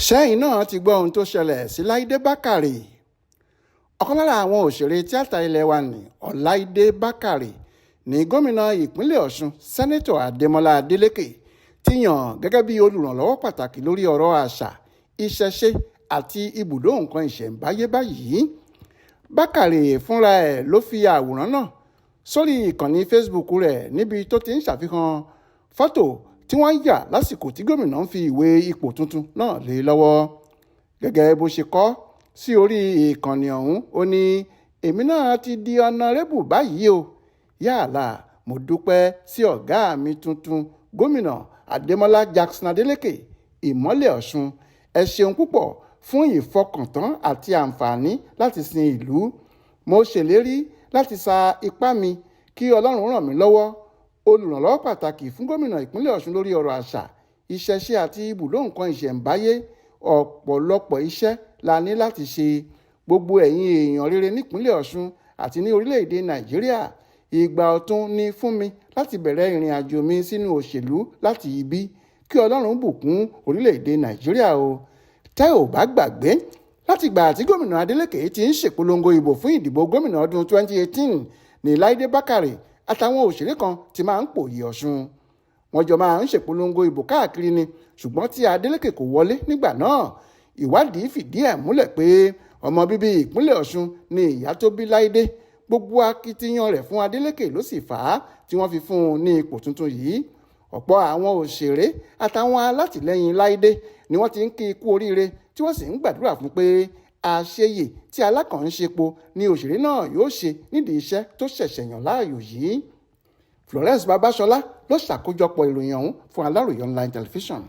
Sẹyin náà ti gbọ́ ohun tó ṣẹlẹ̀ sí Laide Bakare. Ọ̀kan lára àwọn òṣèré tíátà ilẹ̀ wa ní Laide Bakare ní gómìnà ìpínlẹ̀ Ọ̀ṣun sẹ́nẹ́tọ̀ Adémọ́lá Adélékè ti yàn gẹ́gẹ́ bí olùrànlọ́wọ́ pàtàkì lórí ọ̀rọ̀ àṣà, ìṣẹ̀ṣe àti ibùdó nǹkan ìṣẹ̀ǹbáyé báyìí. Bakare fúnra ẹ̀ ló fi àwòrán náà sórí ìkànnì Facebook rẹ̀ níbi tó ti ń ṣàfihàn fọ́tò tí wọ́n yà lásìkò tí gómìnà ń fi ìwé ipò tuntun náà lé lọ́wọ́. Gẹ́gẹ́ bó ṣe kọ sí orí ìkànnì ọ̀hún, ó ní èmi náà ti di ọ̀nàrẹ́bù báyìí o. Yàlà mo dúpẹ́ sí ọ̀gá mi tuntun gómìnà Adémọ́lá Jackson Adélékè ìmọ́lẹ̀ Ọ̀ṣun. Ẹ ṣeun púpọ̀ fún ìfọkàntán àti àǹfààní láti sin ìlú. Mo ṣèlérí láti sa ipá mi kí Ọlọ́run ràn mí lọ́wọ́. Olùrànlọ́wọ́ pàtàkì fún gómìnà ìpínlẹ̀ Ọ̀ṣun lórí ọ̀rọ̀ àṣà, ìṣẹ̀ṣe àti ibùdó nǹkan ìṣẹ̀ǹbáyé. Ọ̀pọ̀lọpọ̀ iṣẹ́ la ní láti ṣe. Gbogbo ẹ̀yin èèyàn rere nípínlẹ̀ Ọ̀ṣun àti ní orílẹ̀-èdè Nàìjíríà, ìgbà ọ̀tun ni fún mi láti bẹ̀rẹ̀ ìrìn àjò mi sínú òṣèlú láti ibí. Kí Ọlọ́run bùkún orílẹ̀-èdè Nàìjíríà o. Tẹ́ ò bá gbàgbé, látìgbà tí gómìnà Adélékè ti ń ṣèpolongo ìbò fún ìdìbò gómìnà ọdún 2018 ní Laide Bakare àtàwọn òṣèré kan ti máa ń pòyì Ọ̀ṣun. Wọ́n jọ máa ń ṣèpolongo ìbò káàkiri ni, ṣùgbọ́n tí Adélékè kò wọlé nígbà náà. Ìwádìí fìdí ẹ̀ múlẹ̀ pé ọmọ bíbí ìpínlẹ̀ Ọ̀ṣun ni ìyá tó bí Laide. Gbogbo akitiyan rẹ̀ fún Adélékè ló sì fà á tí wọ́n fi fún un ní ipò tuntun yìí. Ọ̀pọ̀ àwọn òṣèré àtàwọn alátìlẹyìn Laide ni wọ́n ti ń kí i kú oríire tí wọ́n sì ń gbàdúrà fún pé àṣeyè tí alákànṣepo ni òṣèré náà yóò ṣe nídìí iṣẹ́ tó ṣẹ̀ṣẹ̀ yàn láàyò yìí. Florence Babasola ló ṣàkójọpọ̀ ìròyìn ọ̀hún fún Aláròyé online television.